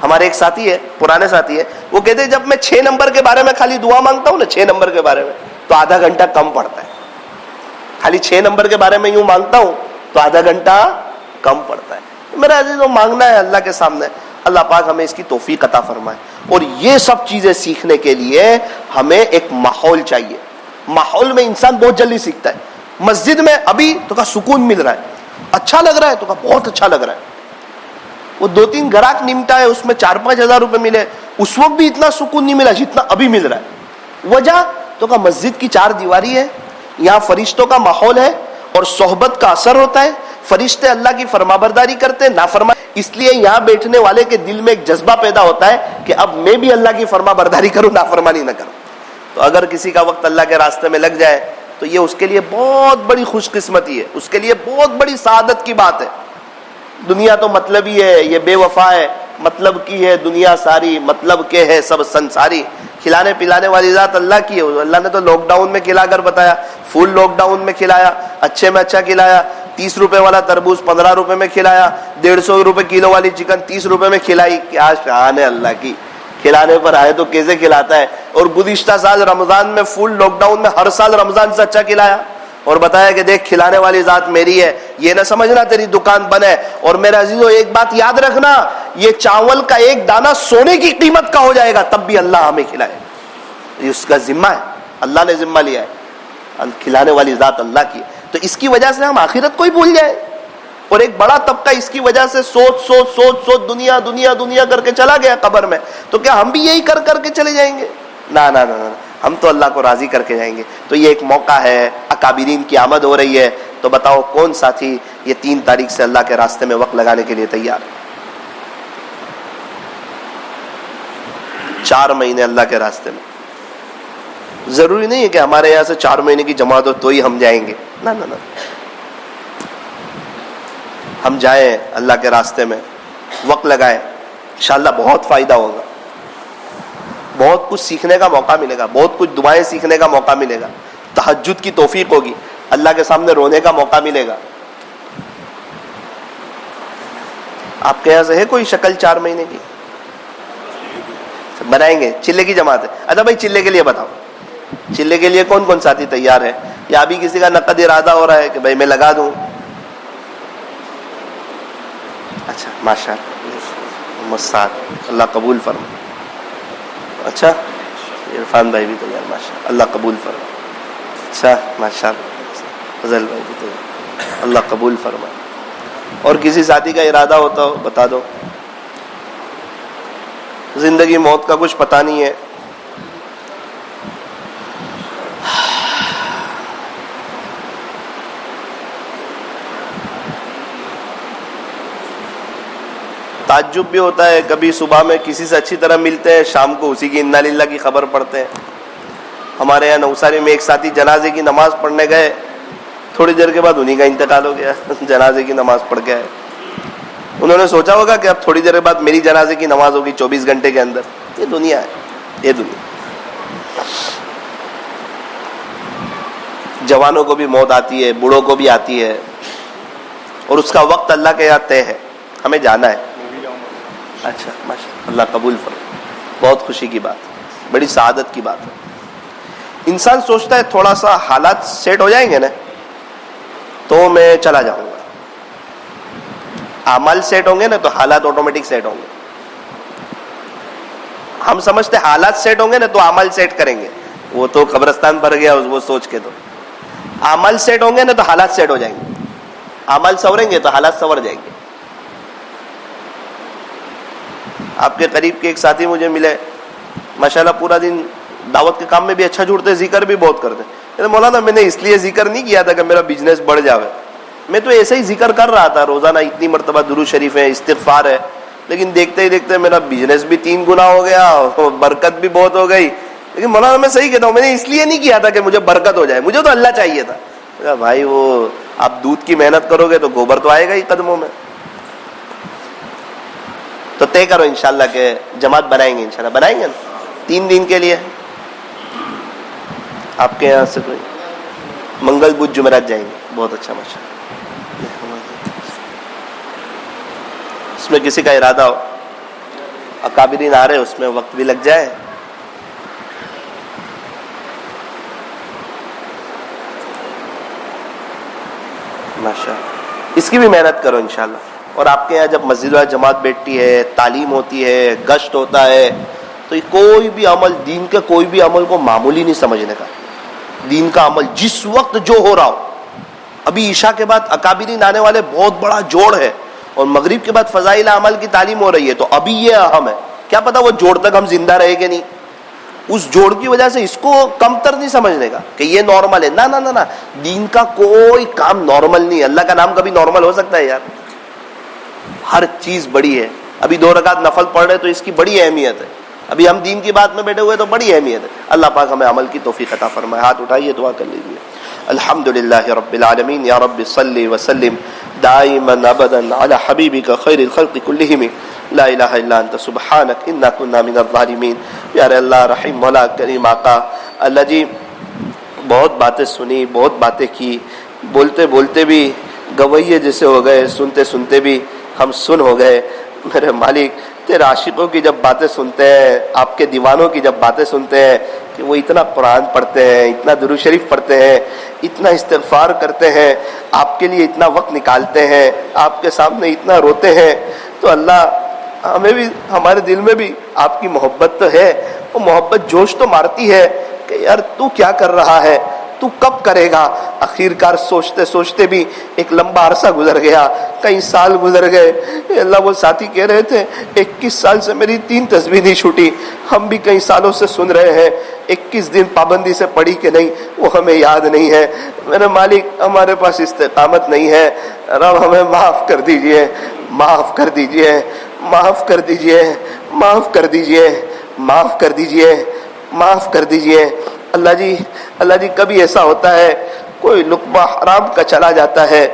ہمارے ایک ساتھی ہے، پرانے ساتھی ہے، وہ کہتے ہیں جب میں 6 نمبر کے بارے میں خالی دعا مانگتا ہوں نا، 6 نمبر کے بارے میں، تو آدھا گھنٹہ کم پڑتا ہے. خالی 6 نمبر کے بارے میں یوں مانگتا ہوں تو آدھا گھنٹہ کم پڑتا ہے. میرا عزیز وہ مانگنا ہے اللہ کے سامنے. اللہ پاک ہمیں اس کی توفیق عطا فرمائے. اور یہ سب چیزیں سیکھنے کے لیے ہمیں ایک ماحول چاہیے. ماحول میں انسان بہت جلدی سیکھتا ہے. مسجد میں ابھی تو کا سکون مل رہا ہے، اچھا لگ رہا ہے تو کا بہت اچھا لگ رہا ہے. وہ 2-3 گراک نمٹا ہے، اس میں 4-5 ہزار روپے ملے، اس وقت بھی اتنا سکون نہیں ملا جتنا ابھی مل رہا ہے. وجہ تو کا مسجد کی 4 دیواری ہے، یہاں فرشتوں کا ماحول ہے اور صحبت کا اثر ہوتا ہے. فرشتے اللہ کی فرمانبرداری کرتے ہیں، نافرمانی. اس لیے یہاں بیٹھنے والے کے دل میں ایک جذبہ پیدا ہوتا ہے کہ اب میں بھی اللہ کی فرمانبرداری کروں، نافرمانی نہ کروں. تو اگر کسی کا وقت اللہ کے راستے میں لگ جائے تو یہ اس کے لیے بہت بڑی خوش قسمتی ہے، اس کے لیے بہت بڑی سعادت کی بات ہے. دنیا تو مطلب ہی ہے، یہ بے وفا ہے، مطلب کی ہے دنیا ساری، مطلب کے ہے سب سنساری. کھلانے پلانے والی ذات اللہ کی ہے. اللہ نے تو لاک ڈاؤن میں کھلا کر بتایا، فل لاک ڈاؤن میں کھلایا، اچھے میں اچھا کھلایا. 30 روپے والا تربوز 15 روپے میں کھلایا، 150 روپے کلو والی چکن 30 روپے میں کھلائی. کیا شان ہے اللہ کی، کھلانے پر آئے تو کیسے کھلاتا ہے. اور گزشتہ سال رمضان میں فل لاک ڈاؤن میں ہر سال رمضان سے اچھا کھلایا، اور بتایا کہ دیکھ کھلانے والی ذات میری ہے، یہ نہ سمجھنا تیری دکان بند ہے. اور میرے عزیزو ایک بات یاد رکھنا، یہ چاول کا ایک دانہ سونے کی قیمت کا ہو جائے گا تب بھی اللہ ہمیں کھلائے. یہ اس کا ذمہ ہے، اللہ نے ذمہ لیا ہے، کھلانے والی ذات اللہ کی. تو اس کی وجہ سے ہم آخرت کو ہی بھول جائیں. اور ایک بڑا طبقہ اس کی وجہ سے سوچ دنیا دنیا دنیا کر کے چلا گیا قبر میں. تو کیا ہم بھی یہی کر کے چلے جائیں گے؟ نہ نہ نہ، ہم تو اللہ کو راضی کر کے جائیں گے. تو یہ ایک موقع ہے، اکابرین کی آمد ہو رہی ہے. تو بتاؤ کون ساتھی یہ 3 تاریخ سے اللہ کے راستے میں وقت لگانے کے لیے تیار ہے؟ 4 مہینے اللہ کے راستے میں. ضروری نہیں ہے کہ ہمارے یہاں سے 4 مہینے کی جماعت ہو تو ہی ہم جائیں گے. نہ نہ نہ، ہم جائیں اللہ کے راستے میں، وقت لگائیں، انشاءاللہ بہت فائدہ ہوگا. بہت کچھ سیکھنے کا موقع ملے گا، بہت کچھ دعائیں سیکھنے کا موقع ملے گا، تہجد کی توفیق ہوگی، اللہ کے سامنے رونے کا موقع ملے گا. آپ کے یہاں سے ہے کوئی شکل 4 مہینے کی؟ بنائیں گے. چلے کی جماعت ہے. اچھا بھائی چلے کے لیے بتاؤ، چلے کے لیے کون کون ساتھی تیار ہے؟ یا ابھی کسی کا نقد ارادہ ہو رہا ہے کہ بھائی میں لگا دوں؟ اچھا ماشاء اللہ، اللہ قبول فرما. اچھا عرفان بھائی بھی تیار، ماشاء اللہ قبول فرما. اچھا ماشاء اللہ فضل بھائی بھی تیار، اللہ قبول فرما. اور کسی ساتھی کا ارادہ ہوتا ہو بتا دو. زندگی موت کا کچھ پتہ نہیں ہے. تعجب بھی ہوتا ہے، کبھی صبح میں کسی سے اچھی طرح ملتے ہیں، شام کو اسی کی انا للہ کی خبر پڑھتے ہیں. ہمارے یہاں نوساری میں ایک ساتھی جنازے کی نماز پڑھنے گئے، تھوڑی دیر کے بعد انہی کا انتقال ہو گیا. جنازے کی نماز پڑھ کے آئے. انہوں نے سوچا ہوگا کہ اب تھوڑی دیر کے بعد میری جنازے کی نماز ہوگی 24 گھنٹے کے اندر. یہ دنیا ہے، یہ دنیا. جوانوں کو بھی موت آتی ہے، بوڑھوں کو بھی آتی ہے. اور اس کا وقت اللہ کے یہاں طے ہے, ہمیں جانا ہے. اچھا ماشاء اللہ قبول فرمائے, بہت خوشی کی بات, بڑی سعادت کی بات ہے. انسان سوچتا ہے تھوڑا سا حالات سیٹ ہو جائیں گے نا تو میں چلا جاؤں گا, اعمال سیٹ ہوں گے نا تو حالات آٹومیٹک سیٹ ہوں گے. ہم سمجھتے حالات سیٹ ہوں گے نا تو اعمال سیٹ کریں گے, وہ تو قبرستان بھر گیا وہ سوچ کے. تو اعمال سیٹ ہوں گے نا تو حالات سیٹ ہو جائیں گے, اعمال سوریں گے تو حالات سور جائیں گے. آپ کے قریب کے ایک ساتھی مجھے ملے, ماشاءاللہ پورا دن دعوت کے کام میں بھی اچھا جڑتے, ذکر بھی بہت کرتے. مولانا میں نے اس لیے ذکر نہیں کیا تھا کہ میرا بزنس بڑھ جاوے, میں تو ایسے ہی ذکر کر رہا تھا, روزانہ اتنی مرتبہ درود شریف ہے, استغفار ہے, لیکن دیکھتے ہی دیکھتے میرا بزنس بھی 3 گنا ہو گیا اور برکت بھی بہت ہو گئی. لیکن مولانا میں صحیح کہتا ہوں, میں نے اس لیے نہیں کیا تھا کہ مجھے برکت ہو جائے, مجھے تو اللہ چاہیے تھا. بھائی وہ آپ دودھ کی محنت کرو گے تو گوبر تو آئے گا ہی قدموں میں. تو طے کرو انشاءاللہ کہ جماعت بنائیں گے, انشاءاللہ بنائیں گے نا 3 دن کے لیے. آپ کے یہاں سے کوئی منگل بدھ جمعرات جائیں گے, بہت اچھا ماشاءاللہ. اس میں کسی کا ارادہ ہو, اکابرین آ رہے, اس میں وقت بھی لگ جائے. ماشاءاللہ اس کی بھی محنت کرو انشاءاللہ. اور آپ کے یہاں جب مسجد و جماعت بیٹھتی ہے, تعلیم ہوتی ہے, گشت ہوتا ہے, تو کوئی بھی عمل, دین کے کوئی بھی عمل کو معمولی نہیں سمجھنے کا. دین کا عمل جس وقت جو ہو رہا ہو, ابھی عشاء کے بعد اکابرین آنے والے, بہت بڑا جوڑ ہے, اور مغرب کے بعد فضائل اعمال کی تعلیم ہو رہی ہے, تو ابھی یہ اہم ہے. کیا پتا وہ جوڑ تک ہم زندہ رہے کہ نہیں, اس جوڑ کی وجہ سے اس کو کمتر نہیں سمجھنے کا کہ یہ نارمل ہے. نہ نہ نہ, دین کا کوئی کام نارمل نہیں ہے. اللہ کا نام کبھی نارمل ہو سکتا ہے یار؟ ہر چیز بڑی ہے. ابھی 2 رکعت نفل پڑھ رہے تو اس کی بڑی اہمیت ہے. ابھی ہم دین کی بات میں بیٹھے ہوئے تو بڑی اہمیت ہے. اللہ پاک ہمیں عمل کی توفیق عطا فرمائے. ہاتھ اٹھائیے, دعا کر لیجیے. الحمدللہ رب العالمین, یا رب صلی وسلم دائما ابدا علی حبیبک خیر الخلق کلہم, لا الہ الا انت سبحانک انا کنا من الظالمین. پیارے اللہ, رحیم مولا, کریم آقا, اللہ جی بہت باتیں سنی, بہت باتیں کی, بولتے بولتے بھی گویے جیسے ہو گئے, سنتے سنتے بھی ہم سن ہو گئے. میرے مالک, تیرے عاشقوں کی جب باتیں سنتے ہیں, آپ کے دیوانوں کی جب باتیں سنتے ہیں کہ وہ اتنا قرآن پڑھتے ہیں, اتنا درود شریف پڑھتے ہیں, اتنا استغفار کرتے ہیں, آپ کے لیے اتنا وقت نکالتے ہیں, آپ کے سامنے اتنا روتے ہیں, تو اللہ ہمیں بھی, ہمارے دل میں بھی آپ کی محبت تو ہے. وہ محبت جوش تو مارتی ہے کہ یار تو کیا کر رہا ہے, تو کب کرے گا. آخرکار سوچتے سوچتے بھی ایک لمبا عرصہ گزر گیا, کئی سال گزر گئے. اللہ, وہ ساتھی کہہ رہے تھے 21 سال سے میری 3 تسبیح نہیں چھوٹی. ہم بھی کئی سالوں سے سن رہے ہیں, 21 دن پابندی سے پڑھی کہ نہیں وہ ہمیں یاد نہیں ہے. میرے مالک, ہمارے پاس استقامت نہیں ہے. رب ہمیں معاف کر دیجئے, معاف کر دیجئے, معاف کر دیجئے, معاف کر دیجئے, معاف کر دیجئے, معاف کر دیجئے. اللہ جی کبھی ایسا ہوتا ہے کوئی لقمہ حرام کا چلا جاتا ہے,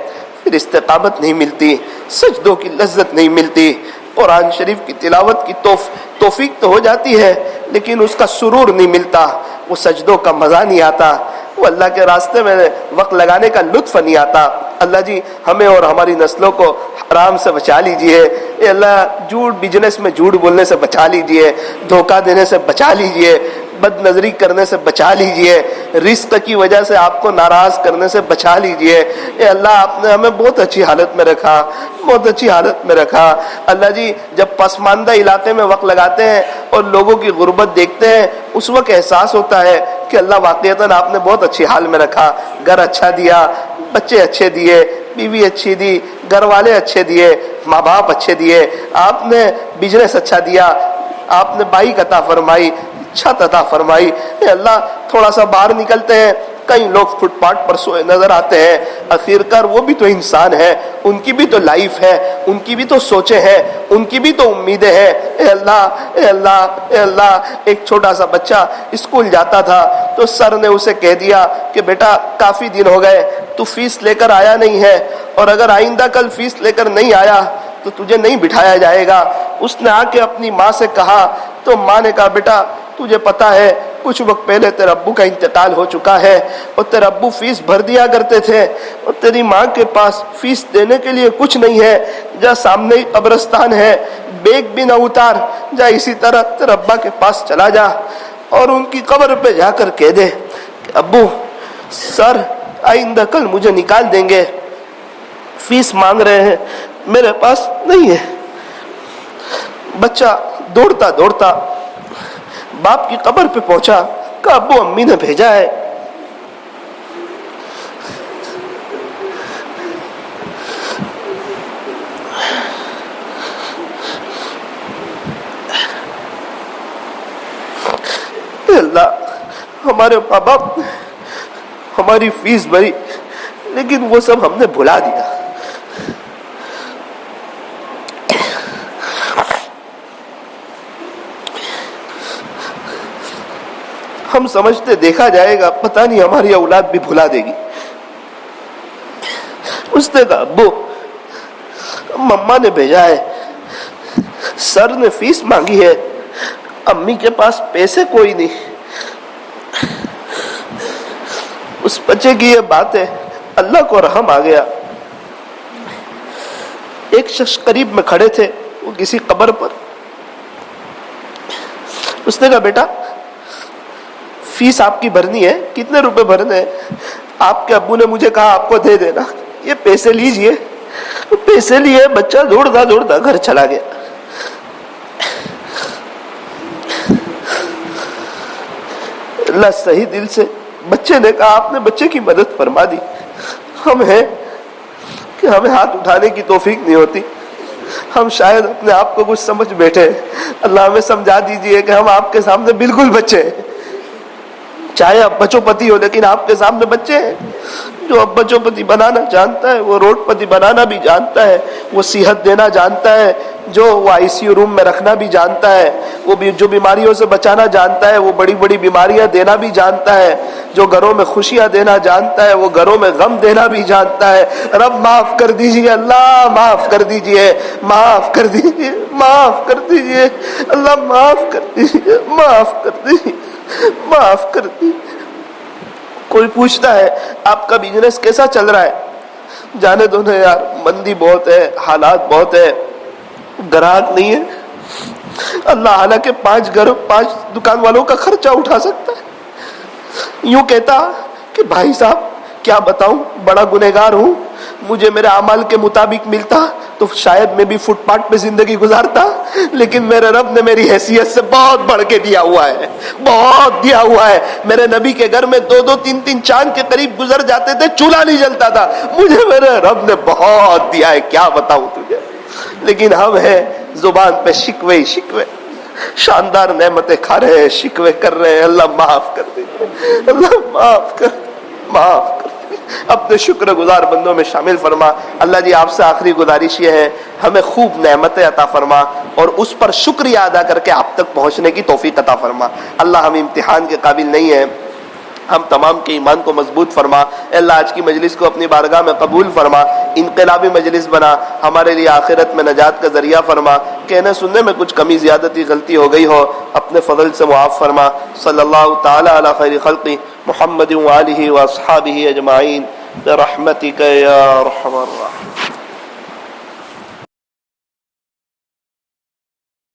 پھر استقامت نہیں ملتی, سجدوں کی لذت نہیں ملتی, قرآن شریف کی تلاوت کی توفیق تو ہو جاتی ہے لیکن اس کا سرور نہیں ملتا, وہ سجدوں کا مزہ نہیں آتا, وہ اللہ کے راستے میں وقت لگانے کا لطف نہیں آتا. اللہ جی ہمیں اور ہماری نسلوں کو حرام سے بچا لیجئے. اے اللہ, جھوٹ, بزنس میں جھوٹ بولنے سے بچا لیجئے, دھوکہ دینے سے بچا لیجئے, بد نظری کرنے سے بچا لیجئے, رزق کی وجہ سے آپ کو ناراض کرنے سے بچا لیجئے. اے اللہ, آپ نے ہمیں بہت اچھی حالت میں رکھا, بہت اچھی حالت میں رکھا. اللہ جی جب پسماندہ علاقے میں وقت لگاتے ہیں اور لوگوں کی غربت دیکھتے ہیں, اس وقت احساس ہوتا ہے کہ اللہ واقعتاً آپ نے بہت اچھی حال میں رکھا. گھر اچھا دیا, بچے اچھے دیے, بیوی اچھی دی, گھر والے اچھے دیے, ماں باپ اچھے دیے, آپ نے بزنس اچھا دیا, آپ نے بائک عطا فرمائی, چھت عطا فرمائی. اے اللہ, تھوڑا سا باہر نکلتے ہیں, کئی لوگ فٹ پاتھ پر سوئے نظر آتے ہیں. آخرکار وہ بھی تو انسان ہے, ان کی بھی تو لائف ہے, ان کی بھی تو سوچیں ہیں, ان کی بھی تو امیدیں ہیں. اے اللہ, اے اللہ, اے اللہ, ایک چھوٹا سا بچہ اسکول جاتا تھا تو سر نے اسے کہہ دیا کہ بیٹا کافی دن ہو گئے تو فیس لے کر آیا نہیں ہے, اور اگر آئندہ کل فیس لے کر نہیں آیا تو تجھے نہیں بٹھایا جائے گا. اس نے آ کے اپنی ماں سے کہا تو ماں نے کہا بیٹا تجھے پتا ہے کچھ وقت پہلے تیرے ابو کا انتقال ہو چکا ہے اور تیرے ابو فیس بھر دیا کرتے تھے اور تیری ماں کے پاس فیس دینے کے لیے کچھ نہیں ہے، جا سامنے ہی قبرستان ہے، بیگ بھی نہ اتار، جا اسی طرح تیرے ابا کے پاس چلا جا اور ان کی قبر پہ جا کر کہہ دے کہ ابو سر آئندہ کل مجھے نکال دیں گے، فیس مانگ رہے ہیں، میرے پاس نہیں ہے۔ بچہ دوڑتا دوڑتا باپ کی قبر پہ پہنچا، کہا ابو امی نے بھیجا ہے۔ اللہ ہمارے ماں باپ ہماری فیس بھری لیکن وہ سب ہم نے بھلا دیا۔ ہم سمجھتے دیکھا جائے گا، پتہ نہیں ہماری اولاد بھی بھلا دے گی۔ اس نے کہا ابو مما نے بھیجا ہے، سر نے فیس مانگی ہے، امی کے پاس پیسے کوئی نہیں۔ اس بچے کی یہ بات ہے، اللہ کو رحم آ گیا۔ ایک شخص قریب میں کھڑے تھے، وہ کسی قبر پر، اس نے کہا بیٹا فیس آپ کی بھرنی ہے، کتنے روپے بھرنے ہیں؟ آپ کے ابو نے مجھے کہا آپ کو دے دینا، یہ پیسے لیجئے۔ پیسے لیے بچہ دوڑتا دوڑتا گھر چلا گیا۔ اللہ صحیح دل سے، بچے نے کہا آپ نے بچے کی مدد فرما دی، ہم ہیں کہ ہمیں ہاتھ اٹھانے کی توفیق نہیں ہوتی، ہم شاید اپنے آپ کو کچھ سمجھ بیٹھے، اللہ ہمیں سمجھا دیجئے کہ ہم آپ کے سامنے بالکل بچے ہیں، چاہے اب بچوں پتی ہو لیکن آپ کے سامنے بچے ہیں۔ جو اب بچوں پتی بنانا جانتا ہے وہ روڈ پتی بنانا بھی جانتا ہے، وہ صحت دینا جانتا ہے، جو وہ آئی سی یو روم میں رکھنا بھی جانتا ہے، وہ بھی جو بیماریوں سے بچانا جانتا ہے وہ بڑی بڑی بیماریاں دینا بھی جانتا ہے، جو گھروں میں خوشیاں دینا جانتا ہے وہ گھروں میں غم دینا بھی جانتا ہے۔ رب معاف کر دیجئے، اللہ معاف کر دیجئے، معاف کر دیجئے، معاف کر دیجئے، اللہ معاف کر دیجئے، معاف کر دیجئے، معاف کر دیجئے۔ کوئی پوچھتا ہے آپ کا بزنس کیسا چل رہا ہے؟ جانے دو نا یار، مندی بہت ہے، حالات بہت ہے، گراہک نہیں ہے۔ اللہ حالانکہ 5 دکان والوں کا خرچہ اٹھا سکتا ہے۔ یوں کہتا کہ بھائی صاحب کیا بتاؤں، بڑا گنہگار ہوں، مجھے میرے اعمال کے مطابق ملتا تو شاید میں بھی فٹ پاتھ پہ زندگی گزارتا، لیکن میرے رب نے میری حیثیت سے بہت بڑھ کے دیا ہوا ہے، بہت دیا ہوا ہے۔ میرے نبی کے گھر میں 2 3 چاند کے قریب گزر جاتے تھے، چولہا نہیں جلتا تھا، مجھے میرے رب نے بہت دیا ہے، کیا بتاؤں تجھے۔ لیکن ہم ہیں زبان پہ شکوے ہی شکوے، شاندار نعمتیں کھا رہے ہیں، شکوے کر رہے ہیں۔ اللہ معاف کر دے، اللہ معاف کر، معاف کر، اپنے شکر گزار بندوں میں شامل فرما۔ اللہ جی آپ سے آخری گزارش یہ ہے، ہمیں خوب نعمتیں عطا فرما اور اس پر شکریہ ادا کر کے آپ تک پہنچنے کی توفیق عطا فرما۔ اللہ ہم امتحان کے قابل نہیں ہیں، ہم تمام کے ایمان کو مضبوط فرما۔ اے اللہ آج کی مجلس کو اپنی بارگاہ میں قبول فرما، انقلابی مجلس بنا، ہمارے لیے آخرت میں نجات کا ذریعہ فرما۔ کہنے سننے میں کچھ کمی زیادتی غلطی ہو گئی ہو اپنے فضل سے معاف فرما۔ صلی اللہ تعالی علی خیر خلقی محمد وآلہ واصحابہ اجمعین برحمتک یا ارحم الراحمین۔